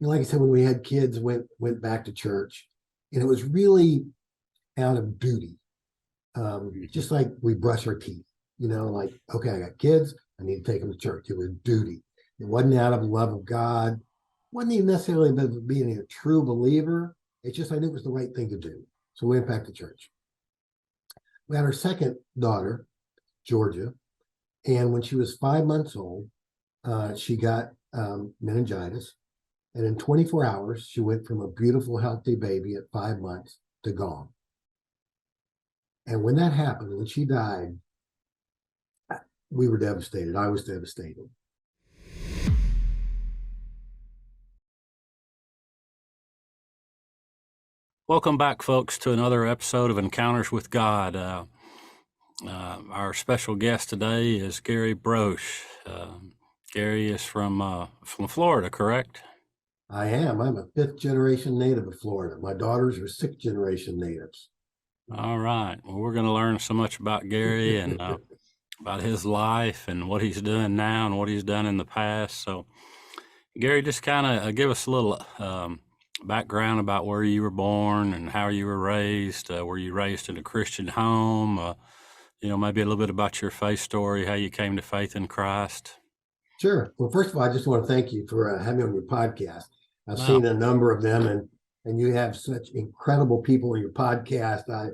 like I said, when we had kids, went back to church, and it was really out of duty. Just like we brush our teeth, like, okay, I got kids, I need to take them to church. It was duty. It wasn't out of the love of God. Wasn't even necessarily about being a true believer. It's just I knew it was the right thing to do. So we went back to church. We had our second daughter, Georgia, and when she was 5 months old, she got meningitis. And in 24 hours, she went from a beautiful, healthy baby at 5 months to gone. And when that happened, when she died, we were devastated. I was devastated. Welcome back, folks, to another episode of Encounters with God. Our special guest today is Gary Brosch. Gary is from Florida, correct? I am. I'm a fifth-generation native of Florida. My daughters are sixth-generation natives. All right. Well, we're going to learn so much about Gary and about his life and what he's doing now and what he's done in the past. So, Gary, just kind of give us a little background about where you were born and how you were raised. Were you raised in a Christian home? Maybe a little bit about your faith story, how you came to faith in Christ. Sure. Well, first of all, I just want to thank you for having me on your podcast. I've Wow. seen a number of them, and you have such incredible people on your podcast. I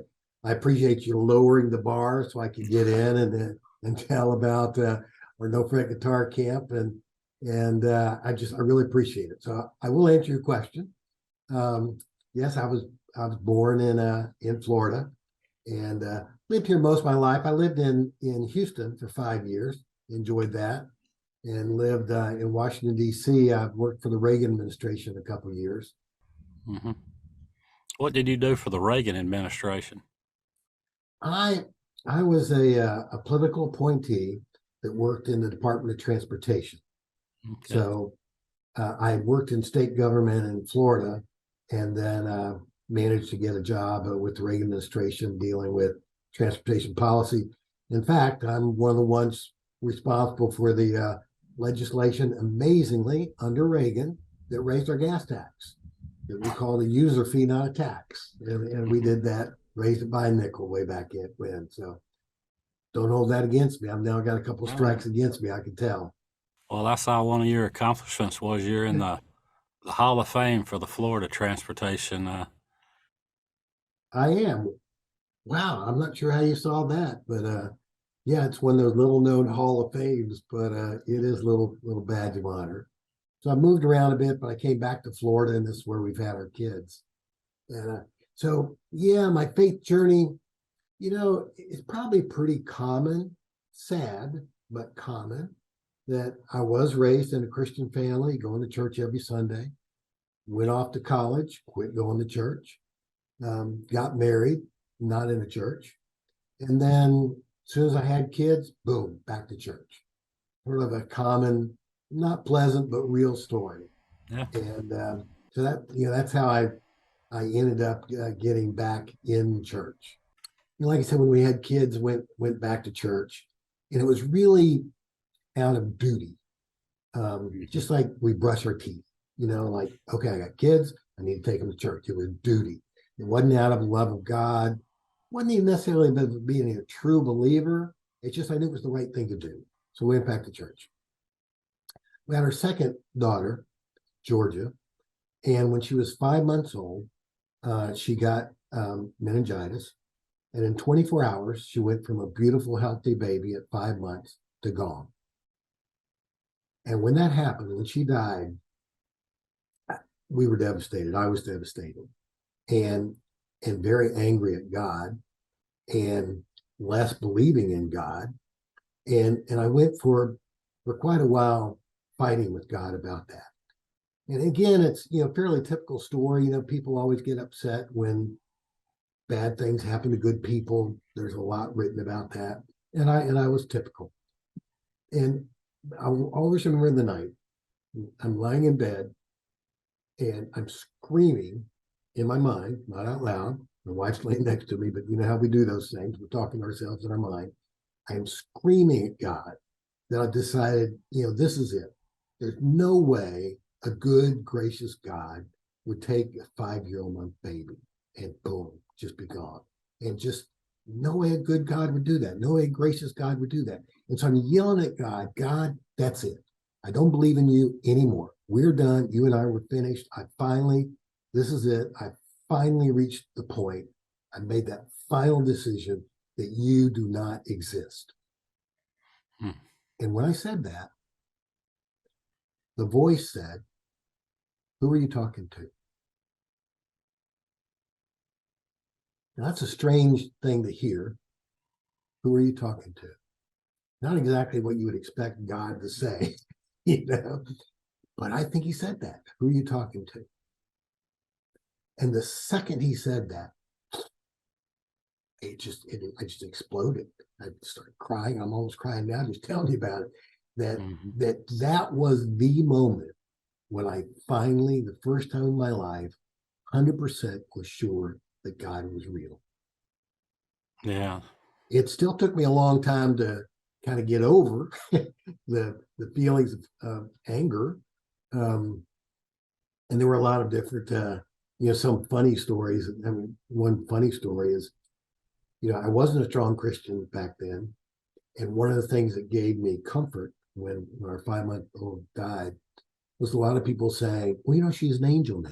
appreciate you lowering the bar so I could get in and tell about our No Fret Guitar Camp, and I really appreciate it. So I will answer your question. Yes, I was born in Florida and lived here most of my life. I lived in Houston for 5 years, enjoyed that, and lived in Washington, D.C. I've worked for the Reagan administration a couple of years. Mm-hmm. What did you do for the Reagan administration? I was a political appointee that worked in the Department of Transportation. Okay. So I worked in state government in Florida, and then managed to get a job with the Reagan administration dealing with transportation policy. In fact, I'm one of the ones responsible for the legislation, amazingly, under Reagan, that raised our gas tax, that we call a user fee, not a tax. And we did that, raised it by a nickel way back when. So don't hold that against me. I've now got a couple of strikes against me, I can tell. Well, I saw one of your accomplishments was you're in the Hall of Fame for the Florida transportation. I am. Wow, I'm not sure how you saw that, but yeah, it's one of those little known Hall of Fames, but it is a little badge of honor. So I moved around a bit, but I came back to Florida, and this is where we've had our kids. And so, yeah, my faith journey, it's probably pretty common, sad, but common, that I was raised in a Christian family, going to church every Sunday, went off to college, quit going to church, got married, not in a church. And then as soon as I had kids, boom, back to church. Sort of a common, not pleasant, but real story. Yeah. And so that's how I ended up getting back in church. Like I said, when we had kids, went back to church, and it was really out of duty. Just like we brush our teeth, like, okay, I got kids, I need to take them to church. It was duty. It wasn't out of the love of God. Wasn't even necessarily about being a true believer. It's just I knew it was the right thing to do. So we went back to church. We had our second daughter, Georgia, and when she was 5 months old, she got meningitis. And in 24 hours, she went from a beautiful, healthy baby at 5 months to gone. And when that happened, when she died, we were devastated. I was devastated and very angry at God and less believing in God. And I went for quite a while fighting with God about that. And again, it's, fairly typical story. People always get upset when bad things happen to good people. There's a lot written about that. And I was typical. And I will always remember in the night, I'm lying in bed and I'm screaming in my mind, not out loud. My wife's laying next to me, but you know how we do those things. We're talking to ourselves in our mind. I am screaming at God that I decided, this is it. There's no way a good, gracious God would take a 5-year-old baby and boom, just be gone. And just no way a good God would do that. No way a gracious God would do that. And so I'm yelling at God, God, that's it. I don't believe in you anymore. We're done. You and I were finished. This is it. I finally reached the point. I made that final decision that you do not exist. Hmm. And when I said that, the voice said, who are you talking to? Now, that's a strange thing to hear. Who are you talking to? Not exactly what you would expect God to say, but I think he said that. Who are you talking to? And the second he said that, I just exploded. I started crying. I'm almost crying now just telling you about it. That was the moment when I finally, the first time in my life, 100% was sure that God was real. Yeah. It still took me a long time to kind of get over the feelings of anger. And there were a lot of different, some funny stories. I mean, one funny story is, I wasn't a strong Christian back then. And one of the things that gave me comfort when our 5-month-old died was a lot of people saying, well, she's an angel now.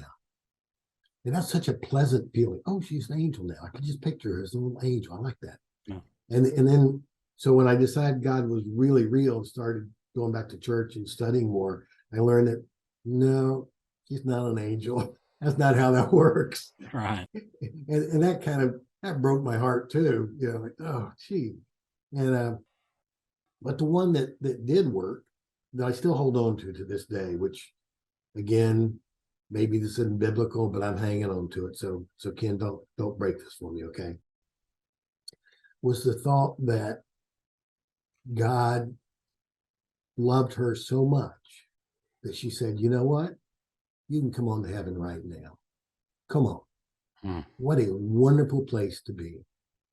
And that's such a pleasant feeling. Oh, she's an angel now. I can just picture her as a little angel. I like that. Yeah. And then, so when I decided God was really real and started going back to church and studying more, I learned that, no, she's not an angel. That's not how that works. Right. And that broke my heart too. Like, oh, gee. And, but the one that did work, that I still hold on to this day, which again, maybe this isn't biblical, but I'm hanging on to it. So Ken, don't break this for me, okay? Was the thought that God loved her so much that she said, you know what? You can come on to heaven right now. Come on. Hmm. What a wonderful place to be,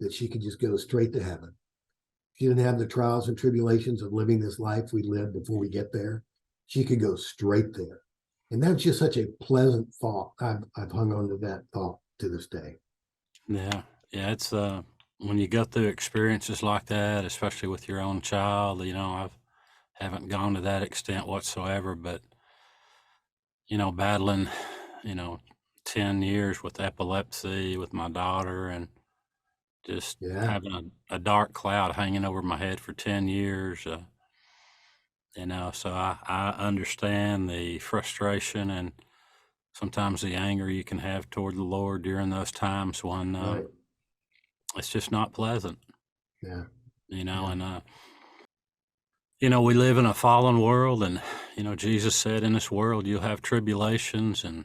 that she could just go straight to heaven. She didn't have the trials and tribulations of living this life we live before we get there. She could go straight there. And that's just such a pleasant thought. I've hung on to that thought to this day. Yeah. Yeah. It's when you go through experiences like that, especially with your own child, I haven't gone to that extent whatsoever, but battling, you know, 10 years with epilepsy with my daughter and just Yeah, having a dark cloud hanging over my head for 10 years. So I understand the frustration and sometimes the anger you can have toward the Lord during those times when right. it's just not pleasant, Yeah, and yeah, we live in a fallen world, and Jesus said, in this world you'll have tribulations, and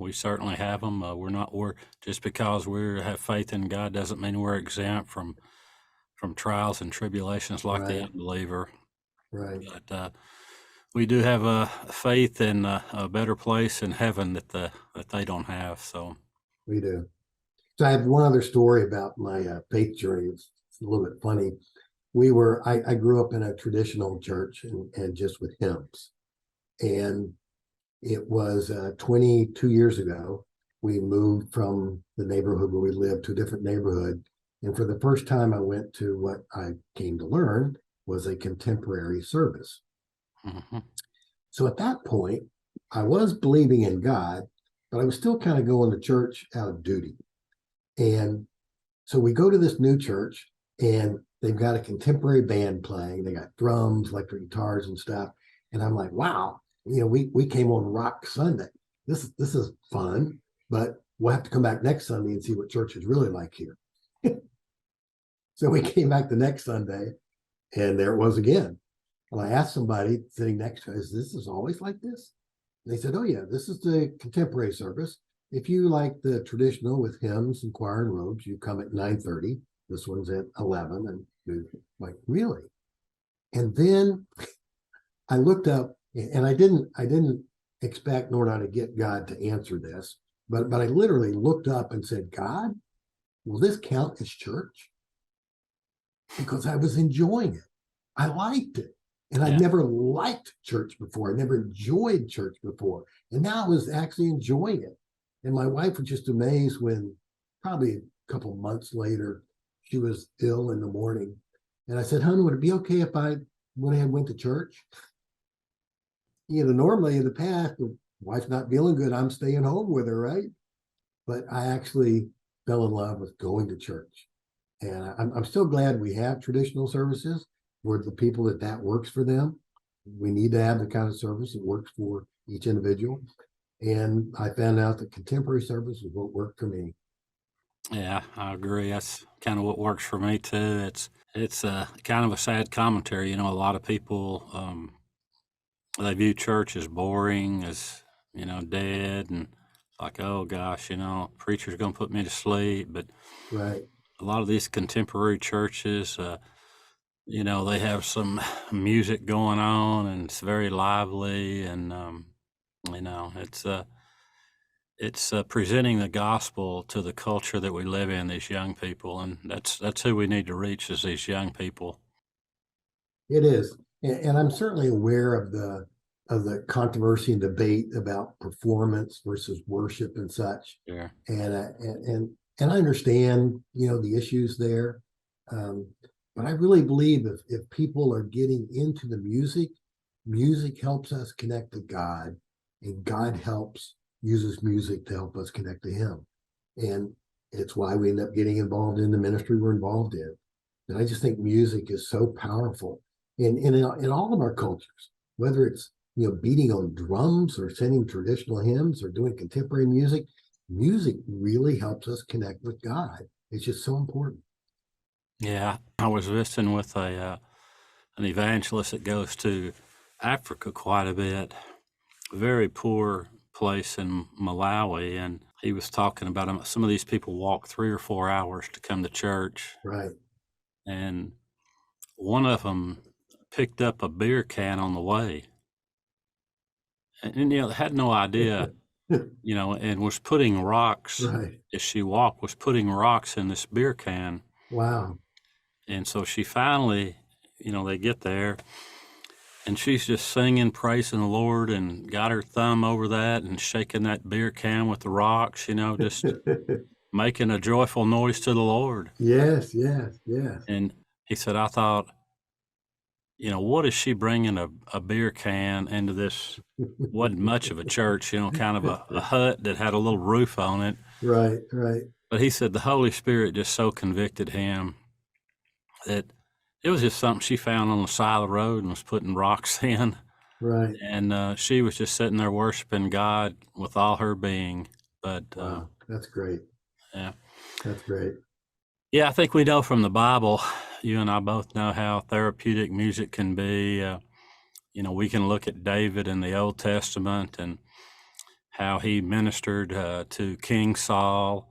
we certainly have them. We're just because we have faith in God doesn't mean we're exempt from trials and tribulations like the right, unbeliever. right. But we do have a faith in a better place in heaven that they don't have. So We do. So I have one other story about my faith journey. It's a little bit funny. I grew up in a traditional church and just with hymns. And it was 22 years ago, we moved from the neighborhood where we lived to a different neighborhood. And for the first time, I went to what I came to learn was a contemporary service. mhm. So at that point, I was believing in God, but I was still kind of going to church out of duty. And so we go to this new church and they've got a contemporary band playing. They got drums, electric guitars and stuff. And I'm like, wow, we came on Rock Sunday. This is fun, but we'll have to come back next Sunday and see what church is really like here. So we came back the next Sunday and there it was again. And I asked somebody sitting next to us, this is always like this? And they said, oh yeah, this is the contemporary service. If you like the traditional with hymns and choir and robes, you come at 9:30. This one's at 11. And you're like, really? And then I looked up and I didn't expect nor not to get God to answer this, but I literally looked up and said, God, will this count as church? Because I was enjoying it. I liked it. And I'd Yeah. never liked church before. I never enjoyed church before. And now I was actually enjoying it. And my wife was just amazed when probably a couple months later, she was ill in the morning. And I said, honey, would it be okay if I went ahead and went to church? Normally in the past, the wife's not feeling good, I'm staying home with her, right? But I actually fell in love with going to church. And I'm still glad we have traditional services for the people that works for them. We need to have the kind of service that works for each individual. And I found out that contemporary service is what worked for me. Yeah, I agree. That's kind of what works for me too. It's kind of a sad commentary. A lot of people they view church as boring, as dead, and like, oh gosh, preacher's gonna put me to sleep. But Right. a lot of these contemporary churches, they have some music going on, and it's very lively, and it's presenting the gospel to the culture that we live in, these young people, and that's who we need to reach, is these young people. It is. And I'm certainly aware of the controversy and debate about performance versus worship and such. Yeah. And I understand, the issues there. Um, but I really believe if people are getting into the music helps us connect to God, and God uses music to help us connect to Him. And it's why we end up getting involved in the ministry we're involved in. And I just think music is so powerful in all of our cultures, whether it's beating on drums or singing traditional hymns or doing contemporary music. Music really helps us connect with God. It's just so important. Yeah, I was visiting with an evangelist that goes to Africa quite a bit, very poor place in Malawi, and he was talking about some of these people walk 3 or 4 hours to come to church, Right. and one of them picked up a beer can on the way, and had no idea, and was putting rocks Right. as she walked, was putting rocks in this beer can. Wow. And so she finally, they get there, and she's just singing, praising the Lord, and got her thumb over that and shaking that beer can with the rocks, just making a joyful noise to the Lord. Yes, yes, yes. And he said, I thought, what is she bringing a beer can into this? Wasn't much of a church, kind of a hut that had a little roof on it. Right, right. But he said the Holy Spirit just so convicted him that it was just something she found on the side of the road and was putting rocks in. Right. And she was just sitting there worshiping God with all her being. But Wow. That's great. yeah. That's great. Yeah, I think we know from the Bible, you and I both know how therapeutic music can be. We can look at David in the Old Testament and how he ministered to King Saul.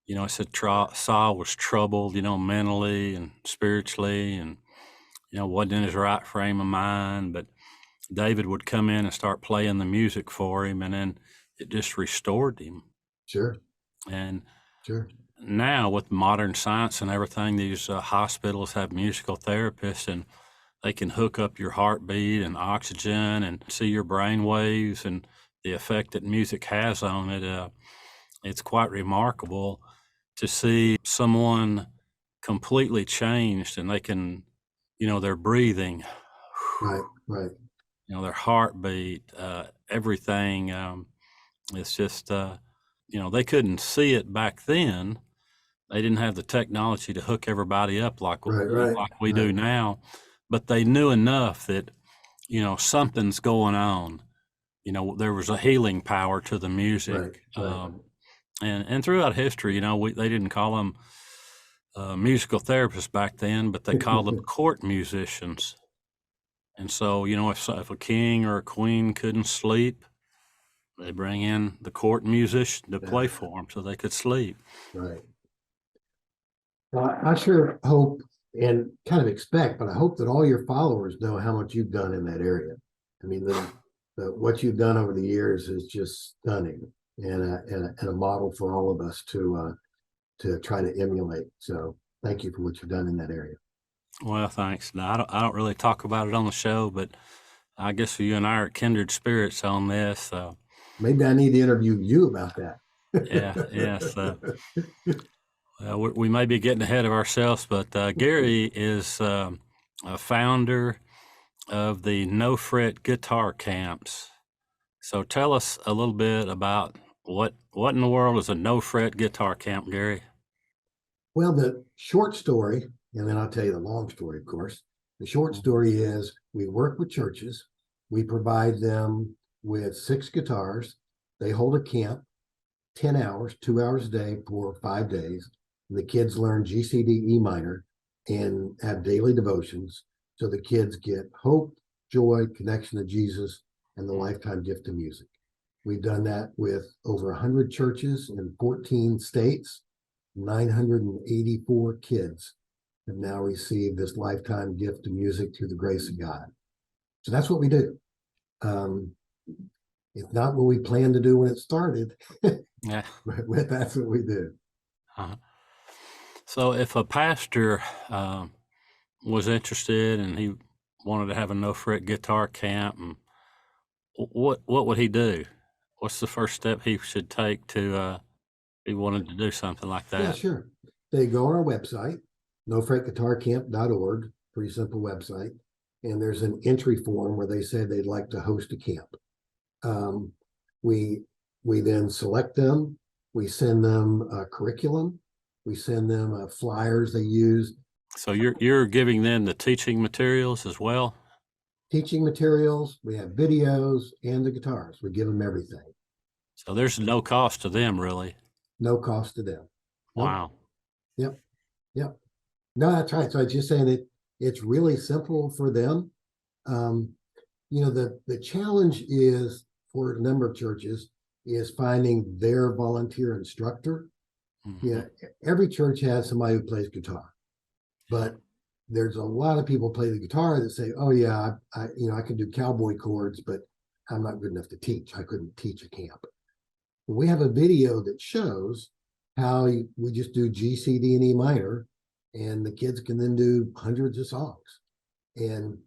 It said Saul was troubled, mentally and spiritually, and, wasn't in his right frame of mind. But David would come in and start playing the music for him, and then it just restored him. Sure. And Sure. now with modern science and everything, these hospitals have musical therapists, and they can hook up your heartbeat and oxygen and see your brain waves and the effect that music has on it. It's quite remarkable to see someone completely changed, and they can, their breathing, Right, right. their heartbeat, everything. It's just, they couldn't see it back then. They didn't have the technology to hook everybody up like Right, right, like we do right. now, but they knew enough that something's going on. There was a healing power to the music, Right, right. and throughout history, they didn't call them musical therapists back then, but they called them court musicians. And so, if a king or a queen couldn't sleep, they bring in the court musician to play Yeah, for them so they could sleep. right. Well, I sure hope and kind of expect, but I hope that all your followers know how much you've done in that area. I mean, what you've done over the years is just stunning, and a model for all of us to try to emulate. So thank you for what you've done in that area. Well, thanks. Now, I don't really talk about it on the show, but I guess you and I are kindred spirits on this. Maybe I need to interview you about that. Yeah, yes. We may be getting ahead of ourselves, but Gary is a founder of the No Fret Guitar Camps. So tell us a little bit about what in the world is a No Fret Guitar Camp, Gary? Well, the short story, and then I'll tell you the long story, of course. The short story is we work with churches. We provide them with 6 guitars. They hold a camp, 10 hours, 2 hours a day for 5 days. And the kids learn GCD E minor and have daily devotions. So the kids get hope, joy, connection to Jesus, and the lifetime gift of music. We've done that with over 100 churches in 14 states. 984 kids have now received this lifetime gift of music through the grace of God. So that's what we do. It's not what we planned to do when it started, Yeah. but that's what we do. Uh-huh. So if a pastor was interested and he wanted to have a no fret guitar camp, and what would he do? What's the first step he should take to if he wanted to do something like Yeah, that? sure. They go on our website, nofretguitarcamp.org, pretty simple website. And there's an entry form where they say they'd like to host a camp. Um, we then select them. We send them a curriculum. We send them flyers they use. So you're giving them the teaching materials as well? Teaching materials. We have videos and the guitars. We give them everything. So there's no cost to them, really. No cost to them. Nope. Wow. Yep. Yep. No, that's right. So I was just saying it's really simple for them. Um, the challenge is for a number of churches is finding their volunteer instructor. Mm-hmm. Yeah, every church has somebody who plays guitar, but there's a lot of people play the guitar that say, "Oh yeah, I can do cowboy chords, but I'm not good enough to teach. I couldn't teach a camp." We have a video that shows how we just do G, C, D, and E minor, and the kids can then do hundreds of songs, and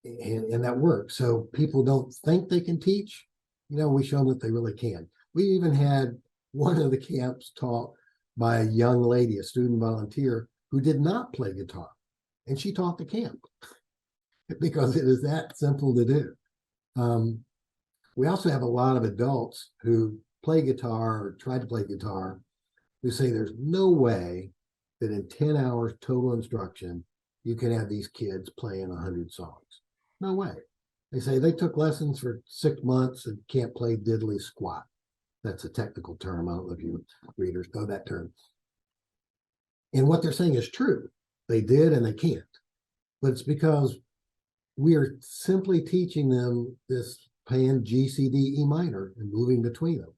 that works. So people don't think they can teach. We show them that they really can. We even had one of the camps taught by a young lady, a student volunteer, who did not play guitar, and she taught the camp because it is that simple to do. We also have a lot of adults who play guitar or try to play guitar who say there's no way that in 10 hours total instruction, you can have these kids playing 100 songs. No way. They say they took lessons for 6 months and can't play diddly squat. That's a technical term. I don't know if you readers know that term. And what they're saying is true. They did and they can't. But it's because we are simply teaching them this playing G, C, D, E minor and moving between them.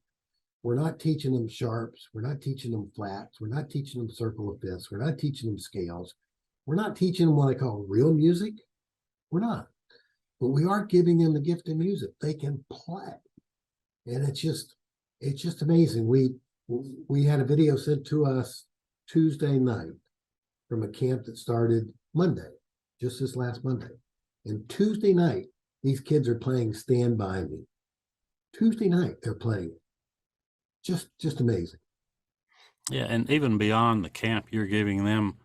We're not teaching them sharps. We're not teaching them flats. We're not teaching them circle of fifths. We're not teaching them scales. We're not teaching them what I call real music. We're not. But we are giving them the gift of music. They can play. And it's just amazing. We had a video sent to us Tuesday night from a camp that started Monday, just this last Monday. And Tuesday night, these kids are playing Stand By Me. Tuesday night, they're playing it. Just amazing. Yeah, and even beyond the camp, you're giving them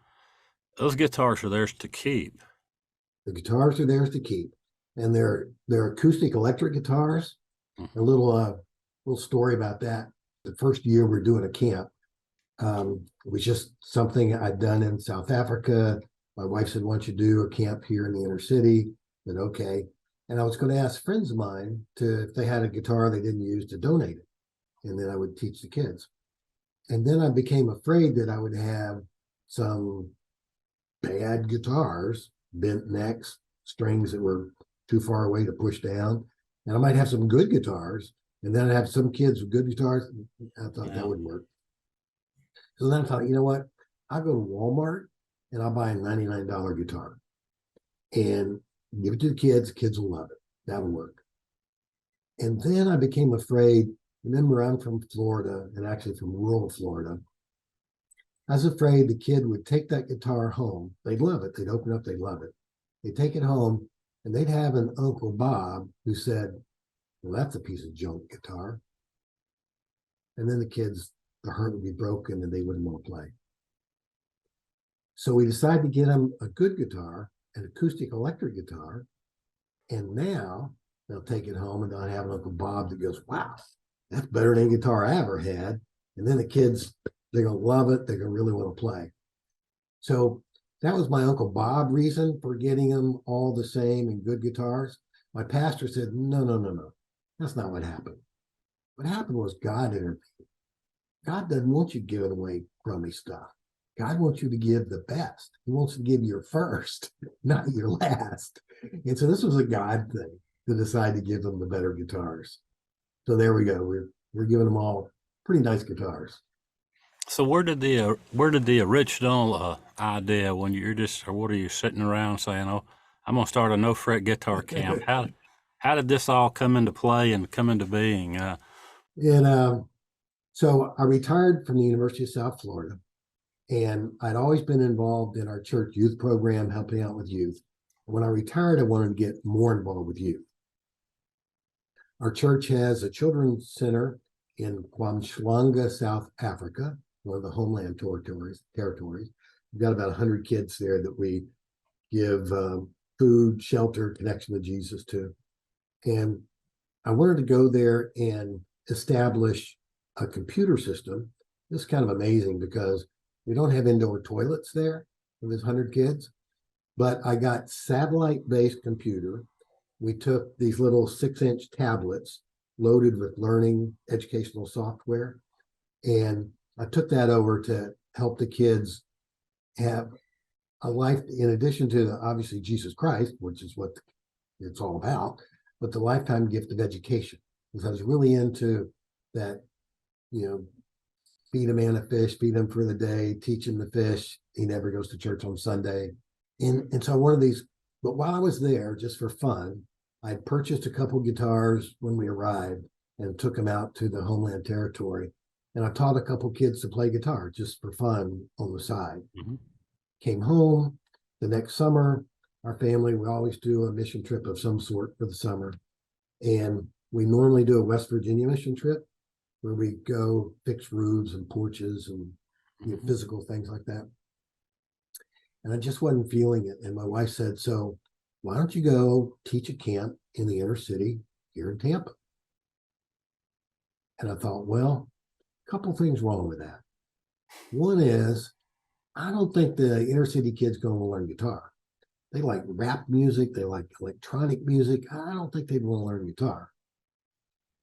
those guitars are theirs to keep. The guitars are theirs to keep, and they're acoustic electric guitars. Mm-hmm. A little story about that. The first year we're doing a camp, it was just something I'd done in South Africa. My wife said, "Why don't you do a camp here in the inner city?" I said, "Okay." And I was going to ask friends of mine if they had a guitar they didn't use, to donate it, and then I would teach the kids. And then I became afraid that I would have some bad guitars, bent necks, strings that were too far away to push down. And I might have some good guitars, and then I'd have some kids with good guitars. I thought that wouldn't work. So then I thought, you know what? I'll go to Walmart and I'll buy a $99 guitar and give it to the kids. Kids will love it. That'll work. And then I became afraid. Remember, I'm from Florida, and actually from rural Florida. I was afraid the kid would take that guitar home. They'd love it. They'd open up, they'd love it. They'd take it home and they'd have an Uncle Bob who said, well, that's a piece of junk guitar. And then the heart would be broken and they wouldn't want to play. So we decided to get them a good guitar, an acoustic electric guitar. And now they'll take it home and they'll have an Uncle Bob that goes, wow, that's better than any guitar I ever had. And then the kids, they're going to love it. They're going to really want to play. So that was my Uncle Bob reason for getting them all the same and good guitars. My pastor said, no, no, no, no. That's not what happened. What happened was God intervened. God doesn't want you giving away crummy stuff. God wants you to give the best. He wants to give your first, not your last. And so this was a God thing to decide to give them the better guitars. So there we go. We're giving them all pretty nice guitars. So where did the original idea, when you're just, or what are you sitting around saying, oh, I'm gonna start a no fret guitar camp? How did this all come into play and come into being? And so I retired from the University of South Florida, and I'd always been involved in our church youth program, helping out with youth. When I retired, I wanted to get more involved with youth. Our church has a children's center in Kwamshlanga, South Africa, one of the homeland territories. We've got about 100 kids there that we give food, shelter, connection to Jesus to. And I wanted to go there and establish a computer system. This is kind of amazing because we don't have indoor toilets there for this 100 kids, but I got satellite-based computer. We took these little 6-inch tablets loaded with learning educational software, and I took that over to help the kids have a life in addition to obviously Jesus Christ, which is what it's all about, but the lifetime gift of education. Because I was really into that, feed a man a fish, feed him for the day, teach him to fish. He never goes to church on Sunday. And so one of these, but while I was there, just for fun, I purchased a couple guitars when we arrived and took them out to the homeland territory. And I taught a couple kids to play guitar just for fun on the side. Mm-hmm. Came home the next summer. Our family, we always do a mission trip of some sort for the summer. And we normally do a West Virginia mission trip where we go fix roofs and porches and physical things like that. And I just wasn't feeling it. And my wife said, so why don't you go teach a camp in the inner city here in Tampa? And I thought, well, a couple things wrong with that. One is, I don't think the inner city kids going to learn guitar. They like rap music. They like electronic music. I don't think they'd want to learn guitar.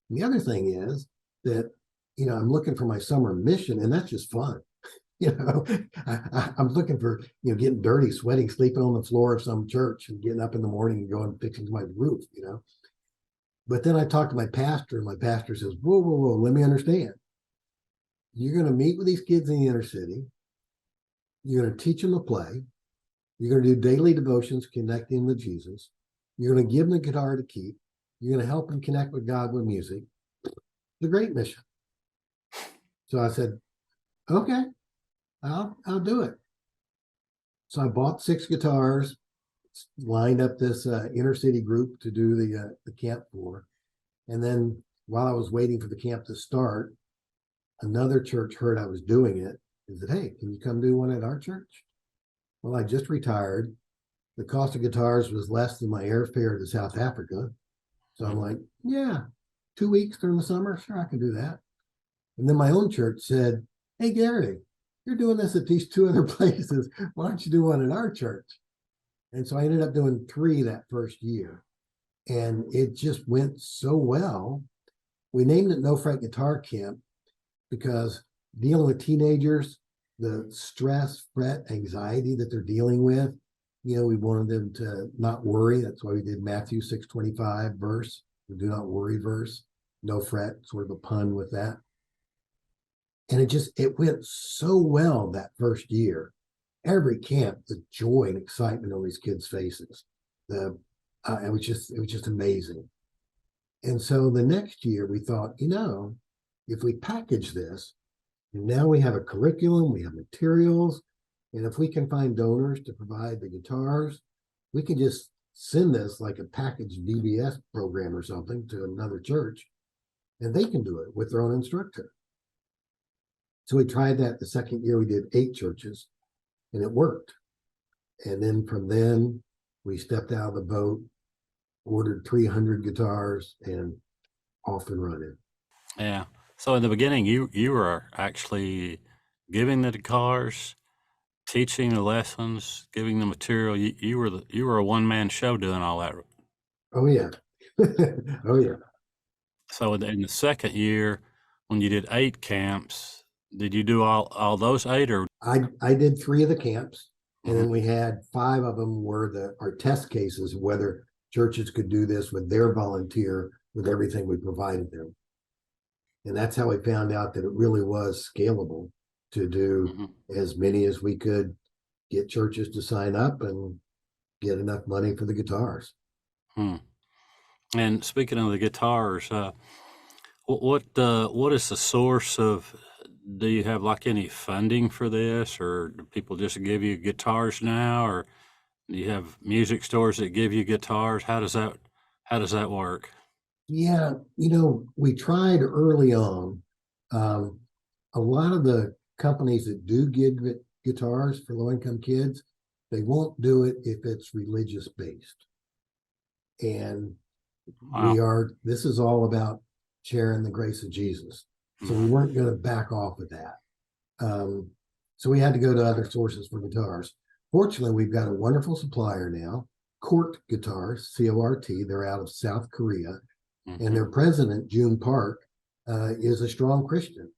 And the other thing is that, I'm looking for my summer mission, and that's just fun. I'm looking for, getting dirty, sweating, sleeping on the floor of some church and getting up in the morning and going fixing my roof, But then I talked to my pastor, and my pastor says, whoa, whoa, whoa, let me understand. You're going to meet with these kids in the inner city. You're going to teach them to play. You're going to do daily devotions, connecting them with Jesus. You're going to give them a guitar to keep. You're going to help them connect with God with music. It's a great mission. So I said, okay, I'll do it. So I bought 6 guitars, lined up this inner city group to do the camp for. And then while I was waiting for the camp to start, another church heard I was doing it and said, hey, can you come do one at our church? Well, I just retired. The cost of guitars was less than my airfare to South Africa. So I'm like, yeah, 2 weeks during the summer. Sure, I can do that. And then my own church said, hey, Gary, you're doing this at these 2 other places. Why don't you do one at our church? And so I ended up doing 3 that first year. And it just went so well. We named it No Fret Guitar Camp because dealing with teenagers, the stress, fret, anxiety that they're dealing with, we wanted them to not worry. That's why we did Matthew 6:25 verse, the do not worry verse, no fret, sort of a pun with that. And it went so well that first year. Every camp, the joy and excitement on these kids' faces. It was just amazing. And so the next year we thought, if we package this, And now we have a curriculum, we have materials, and if we can find donors to provide the guitars, we can just send this like a packaged VBS program or something to another church, and they can do it with their own instructor. So we tried that the second year. We did 8 churches, and it worked. And then from then, we stepped out of the boat, ordered 300 guitars, and off and running. Yeah. So in the beginning, you were actually giving the guitars, teaching the lessons, giving the material. You were a one-man show doing all that. Oh yeah. Oh yeah. So in the second year, when you did 8 camps, did you do all those 8 or? I did 3 of the camps, and Mhm. then we had 5 of them were our test cases, whether churches could do this with their volunteer with everything we provided them. And that's how we found out that it really was scalable to do Mhm. as many as we could, get churches to sign up and get enough money for the guitars. Hmm. And speaking of the guitars, what is the source of? Do you have like any funding for this, or do people just give you guitars now, or do you have music stores that give you guitars? How does that work? Yeah, we tried early on. Um, a lot of the companies that do give guitars for low income kids, they won't do it if it's religious based. And Wow. this is all about sharing the grace of Jesus. So we Mhm. weren't going to back off of that. Um, so we had to go to other sources for guitars. Fortunately, we've got a wonderful supplier now, Cort Guitars, CORT. They're out of South Korea, and Mhm. their president, June Park, is a strong Christian.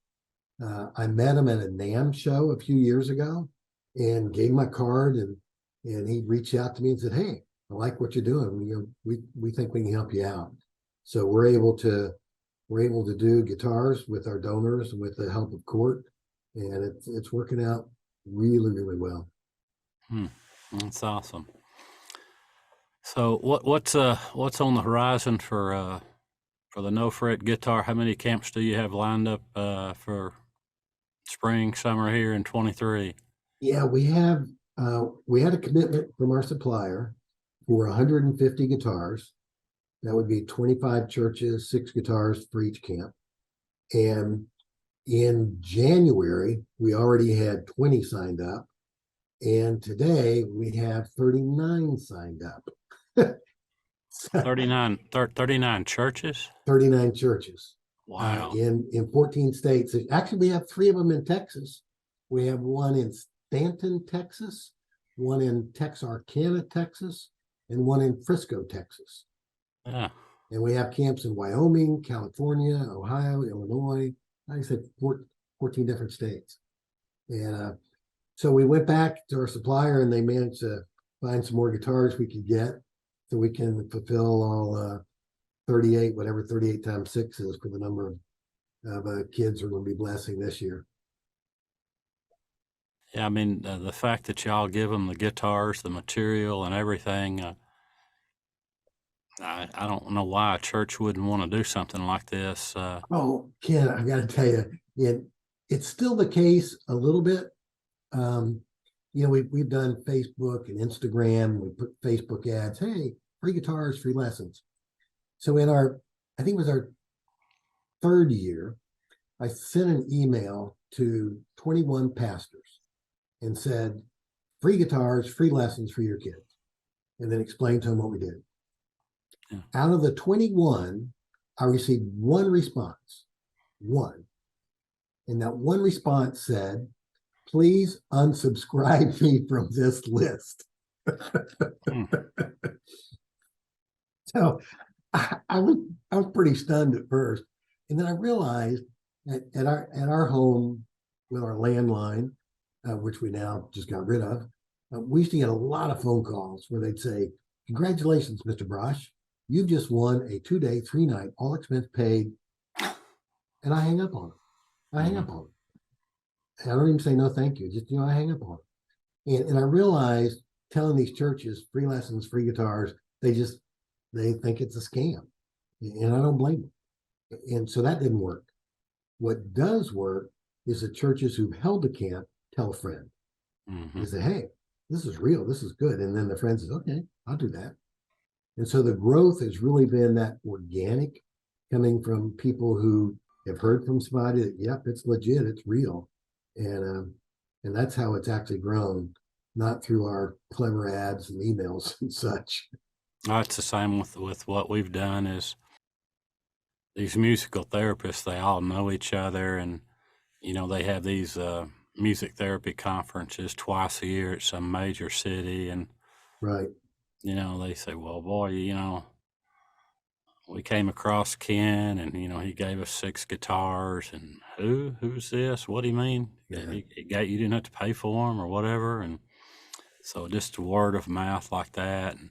I met him at a NAMM show a few years ago and gave him a card, and he reached out to me and said, "Hey, I like what you're doing. We think we can help you out." So we're able to do guitars with our donors with the help of Cort, and it's working out really, really well. Hmm. That's awesome. So what's on the horizon for the no fret guitar? How many camps do you have lined up for spring, summer here in 23? Yeah, we had a commitment from our supplier for 150 guitars. That would be 25 churches, 6 guitars for each camp. And in January, we already had 20 signed up. And today we have 39 signed up. 39 churches? 39 churches Wow. in 14 states. Actually, we have 3 of them in Texas. We have one in Stanton, Texas, one in Texarkana, Texas, and one in Frisco, Texas. Yeah. And we have camps in Wyoming, California, Ohio, Illinois. Like I said, 14 different states. And so we went back to our supplier, and they managed to find some more guitars we could get so we can fulfill all 38, whatever 38 times 6 is for the number of kids we're going to be blessing this year. Yeah, I mean, the fact that y'all give them the guitars, the material, and everything, I don't know why a church wouldn't want to do something like this. Oh, Ken, I got to tell you, it's still the case a little bit. Um, we've done Facebook and Instagram. We put Facebook ads. Hey, free guitars, free lessons. So I think it was our 3rd year, I sent an email to 21 pastors and said, free guitars, free lessons for your kids, and then explained to them what we did. Yeah. Out of the 21, I received one response, one. And that one response said, please unsubscribe me from this list. Hmm. So I was pretty stunned at first. And then I realized at our home with our landline, which we now just got rid of, we used to get a lot of phone calls where they'd say, congratulations, Mr. Brosch. You've just won a 2-day, 3-night, all expense paid. And I hang up on them. I hang up on them. And I don't even say no, thank you. Just, I hang up on them. And I realized telling these churches free lessons, free guitars, they think it's a scam. And I don't blame them. And so that didn't work. What does work is the churches who've held the camp tell a friend. Mm-hmm. They say, hey, this is real, this is good. And then the friend says, okay, I'll do that. And so the growth has really been that organic, coming from people who have heard from somebody that, yep, it's legit, it's real. And that's how it's actually grown, not through our clever ads and emails and such. It's the same with what we've done is these musical therapists, they all know each other, and they have these music therapy conferences twice a year at some major city, and Right. they say, well, boy, we came across Ken, and he gave us 6 guitars, and who's this? What do you mean? Yeah. You didn't have to pay for them or whatever, and so just word of mouth like that. And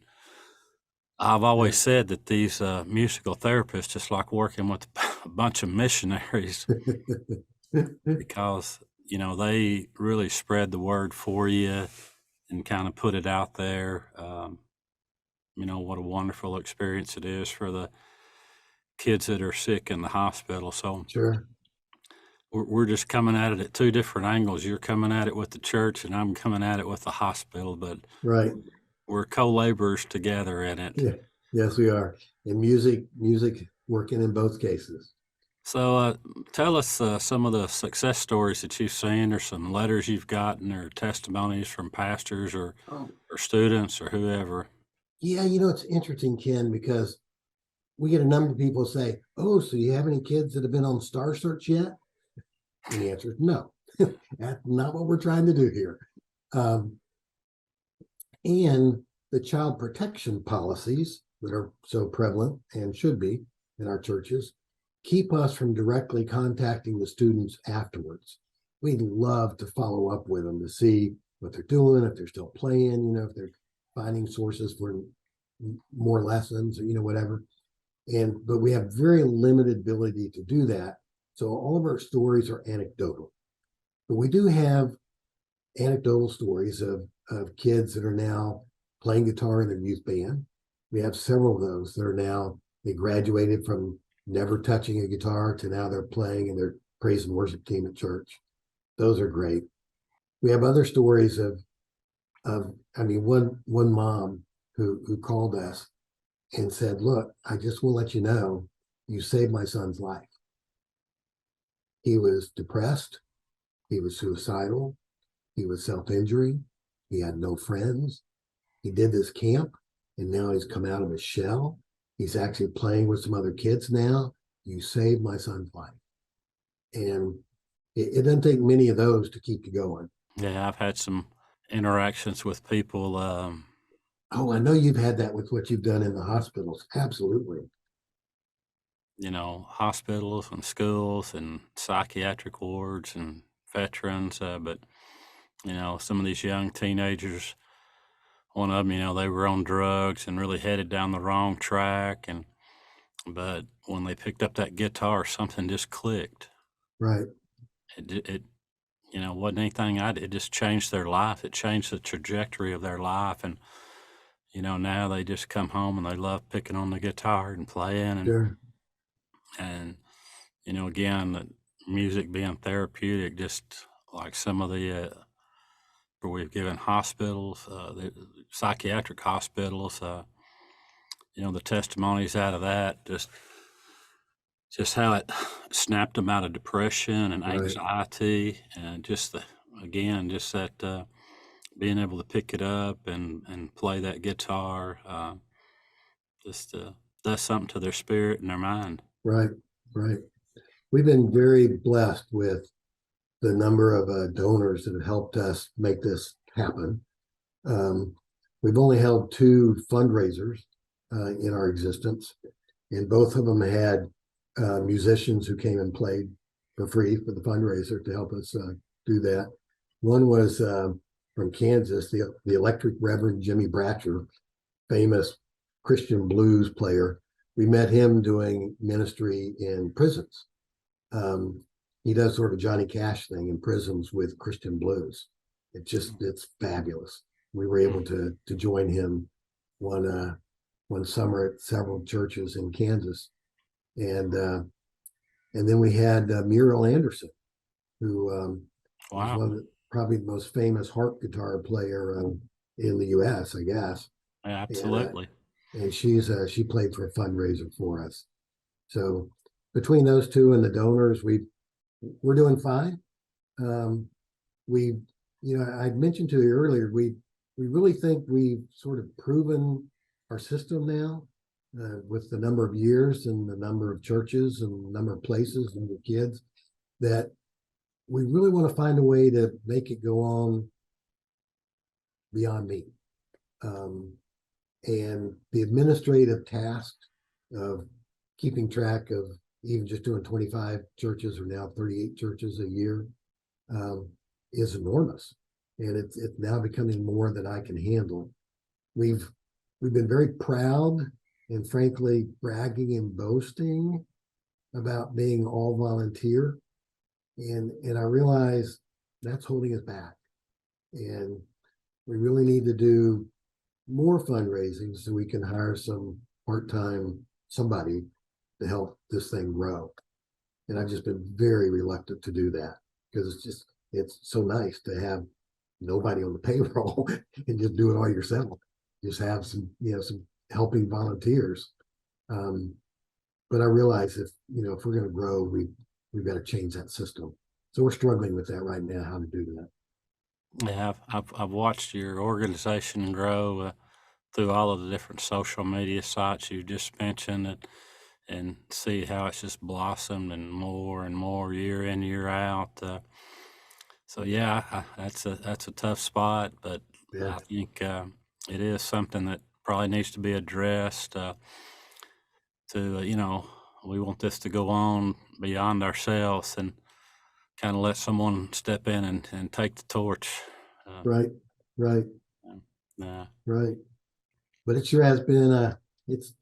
I've always said that these musical therapists just like working with a bunch of missionaries because they really spread the word for you and kind of put it out there. What a wonderful experience it is for the kids that are sick in the hospital. So Sure. we're just coming at it at 2 different angles. You're coming at it with the church, and I'm coming at it with the hospital, but Right. we're co-laborers together in it. Yeah. Yes, we are. And music working in both cases. So tell us some of the success stories that you've seen, or some letters you've gotten, or testimonies from pastors or Oh, students or whoever. yeah. It's interesting, Ken, because we get a number of people say, oh, so you have any kids that have been on Star Search yet? And the answer is no. That's not what we're trying to do here. And the child protection policies that are so prevalent and should be in our churches keep us from directly contacting the students afterwards. We'd love to follow up with them to see what they're doing, if they're still playing, if they're finding sources for more lessons, or whatever. But we have very limited ability to do that. So all of our stories are anecdotal. But we do have anecdotal stories of kids that are now playing guitar in their youth band. We have several of those that are now, they graduated from never touching a guitar to now they're playing in their praise and worship team at church. Those are great. We have other stories of one mom who called us and said, look, I just want to let you know, you saved my son's life. He was depressed. He was suicidal. He was self-injury. He had no friends. He did this camp, and now he's come out of his shell. He's actually playing with some other kids now. You saved my son's life. And it doesn't take many of those to keep you going. Yeah, I've had some interactions with people. Oh, I know you've had that with what you've done in the hospitals. Absolutely. Hospitals and schools and psychiatric wards and veterans. But, some of these young teenagers, one of them, they were on drugs and really headed down the wrong track. But when they picked up that guitar, something just clicked. Right. It wasn't anything it just changed their life. It changed the trajectory of their life. And, now they just come home and they love picking on the guitar and playing. Sure. And again, the music being therapeutic, just like some of the where we've given hospitals, the psychiatric hospitals, the testimonies out of that, just how it snapped them out of depression and Right. anxiety, and just that being able to pick it up and play that guitar, just does something to their spirit and their mind. Right. Right. We've been very blessed with the number of donors that have helped us make this happen. We've only held 2 fundraisers in our existence, and both of them had musicians who came and played for free for the fundraiser to help us do that. One was from Kansas, the Electric Reverend Jimmy Bratcher, famous Christian blues player. We met him doing ministry in prisons. He does sort of Johnny Cash thing in prisons with Christian blues. It's fabulous. We were able to join him one summer at several churches in Kansas, and then we had Muriel Anderson, who is Wow. one of probably the most famous harp guitar player in the U.S., I guess. Yeah, And absolutely. she played for a fundraiser for us. So between those two and the donors, we're doing fine. Um, we, I'd mentioned to you earlier, we really think we've sort of proven our system now with the number of years and the number of churches and the number of places and the kids that we really want to find a way to make it go on beyond me. Um, and the administrative task of keeping track of even just doing 25 churches or now 38 churches a year um, is enormous, and it's now becoming more than I can handle. We've been very proud and frankly bragging and boasting about being all volunteer, and I realize that's holding us back, and we really need to do more fundraising so we can hire some part-time somebody to help this thing grow. And I've just been very reluctant to do that because it's so nice to have nobody on the payroll and just do it all yourself. Just have some helping volunteers. But I realize if we're going to grow, we've got to change that system. So we're struggling with that right now, how to do that. Yeah, I've watched your organization grow through all of the different social media sites you just mentioned, and see how it's just blossomed and more year in, year out. So yeah, that's a tough spot, but Yeah. I think it is something that probably needs to be addressed. We want this to go on beyond ourselves and kind of let someone step in and take the torch. Right. Right. Yeah. Right. But it sure has been it's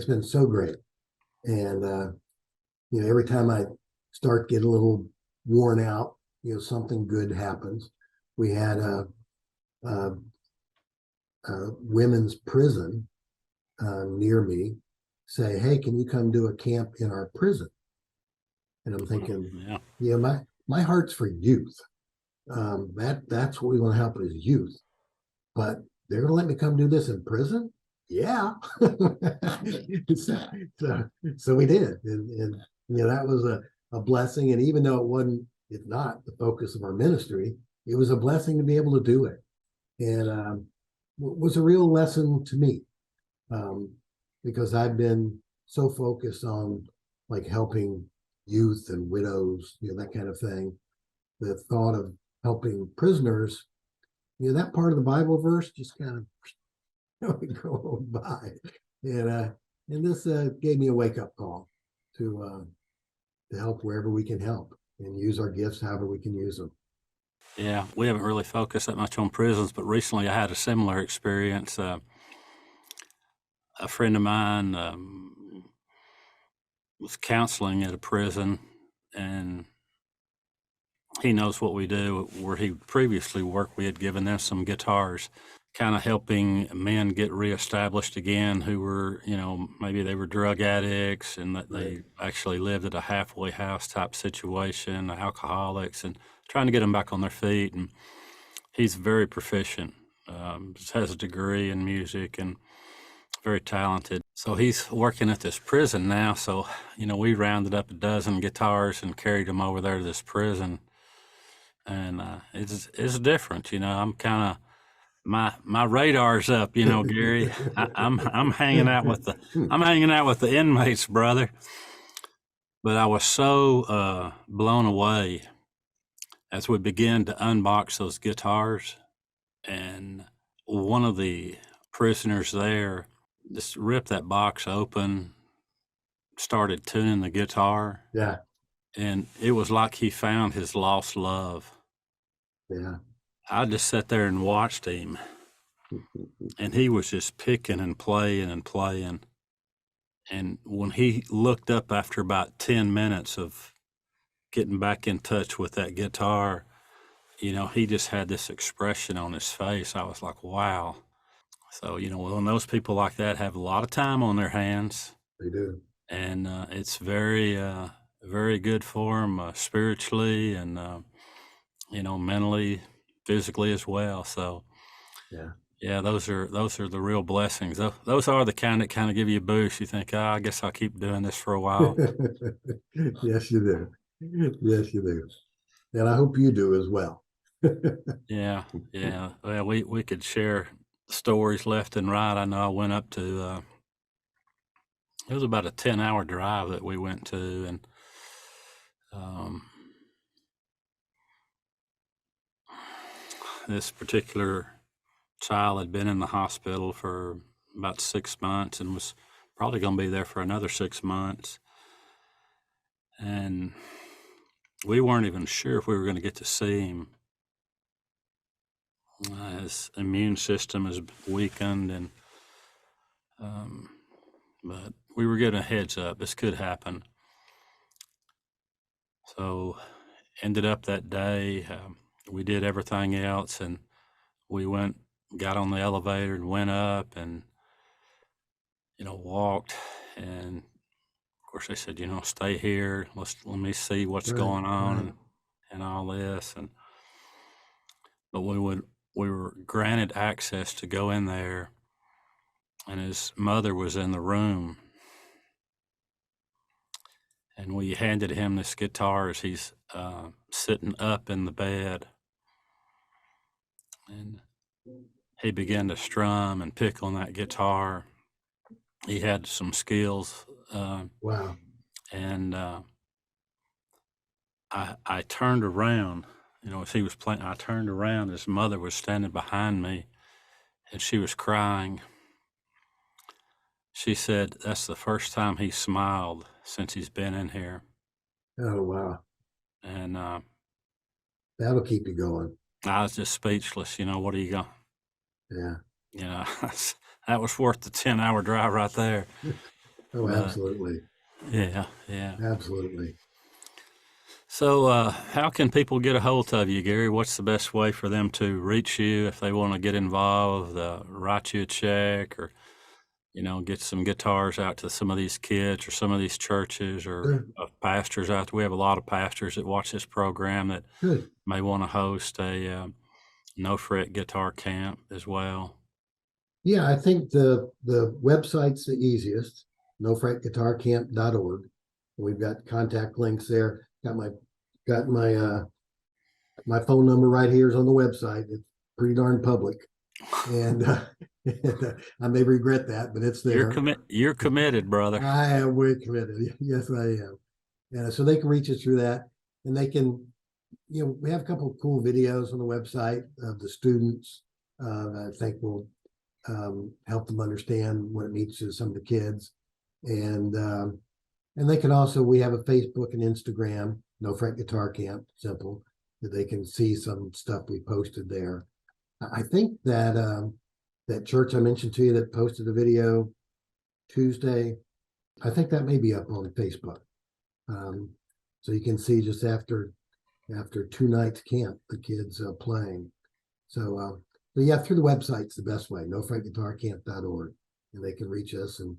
been so great. And every time I start getting a little worn out, something good happens. We had a, a women's prison near me say, "Hey, can you come do a camp in our prison?" And I'm thinking, Yeah. My heart's for youth. That's what we want to help is youth. But they're gonna let me come do this in prison? Yeah. so we did, and that was a blessing. And even though it's not the focus of our ministry, it was a blessing to be able to do it, and was a real lesson to me because I've been so focused on like helping youth and widows, that kind of thing. The thought of helping prisoners, that part of the Bible verse just kind of go by, and this gave me a wake up call to help wherever we can help and use our gifts however we can use them. Yeah, we haven't really focused that much on prisons, but recently I had a similar experience. A friend of mine was counseling at a prison, and he knows what we do. Where he previously worked, we had given them some guitars, kind of helping men get reestablished again who were, maybe they were drug addicts and that they actually lived at a halfway house type situation, alcoholics, and trying to get them back on their feet. And he's very proficient, has a degree in music and very talented. So he's working at this prison now. So, we rounded up a dozen guitars and carried them over there to this prison. And it's different, I'm kind of my radar's up, Gary. I'm hanging out with the inmates, brother. But I was so blown away as we began to unbox those guitars, and one of the prisoners there just ripped that box open, started tuning the guitar. Yeah. And it was like he found his lost love. Yeah. I just sat there and watched him, and he was just picking and playing and playing. And when he looked up after about 10 minutes of getting back in touch with that guitar, he just had this expression on his face. I was like, wow. So, when those people like that have a lot of time on their hands, They do. and it's very very good for him spiritually and mentally, physically as well. So Yeah. yeah, those are the real blessings. Those are the kind that kind of give you a boost. You think, I guess I'll keep doing this for a while. Yes, you do. Yes, you do. And I hope you do as well. Yeah, yeah. Well, we could share stories left and right. I know I went up to it was about a 10-hour drive that we went to, and um, this particular child had been in the hospital for about 6 months and was probably going to be there for another 6 months. And we weren't even sure if we were going to get to see him. His immune system is weakened, and but we were getting a heads up. This could happen. So ended up that day, we did everything else, and we got on the elevator and went up and, walked. And of course they said, stay here. Let me see what's Right, going on right. and all this. But we were granted access to go in there, and his mother was in the room, and we handed him this guitar as he's sitting up in the bed, and he began to strum and pick on that guitar. He had some skills, Wow. and I turned around, as he was playing. I turned around. His mother was standing behind me, and she was crying. She said that's the first time he smiled since he's been in here, Oh, wow. and That'll keep you going. I was just speechless. What are you going? Yeah. That was worth the 10-hour drive right there. Oh, But absolutely. yeah, yeah. Absolutely. So, how can people get a hold of you, Gary? What's the best way for them to reach you if they want to get involved, write you a check, or get some guitars out to some of these kids or some of these churches or Sure. pastors out there? We have a lot of pastors that watch this program that Good. may want to host a no fret guitar camp as well. Yeah, I think the website's the easiest, nofretguitarcamp.org. We've got contact links there. Got my my phone number right here is on the website. It's pretty darn public. And I may regret that, but it's there. You're committed, brother. I am way committed. Yes, I am. And so they can reach us through that, and they can, we have a couple of cool videos on the website of the students. I think will help them understand what it means to some of the kids, and they can also, we have a Facebook and Instagram, No Fret Guitar Camp, simple, that they can see some stuff we posted there. I think that that church I mentioned to you that posted a video Tuesday, I think that may be up on Facebook. So you can see just after 2 nights camp, the kids playing. So, but yeah, through the website's the best way, nofretguitarcamp.org, and they can reach us and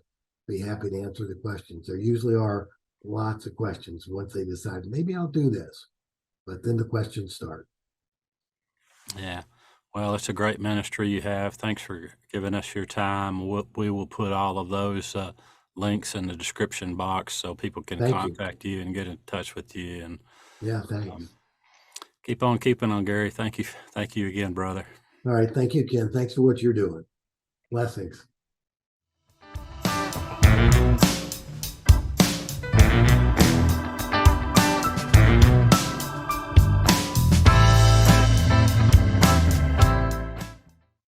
be happy to answer the questions. There usually are lots of questions once they decide, maybe I'll do this, but then the questions start. Yeah. Well, it's a great ministry you have. Thanks for giving us your time. We will put all of those links in the description box so people can Thank you. contact you and get in touch with you. And Yeah, thanks. keep on keeping on, Gary. Thank you again, brother. All right, thank you, Ken. Thanks for what you're doing. Blessings.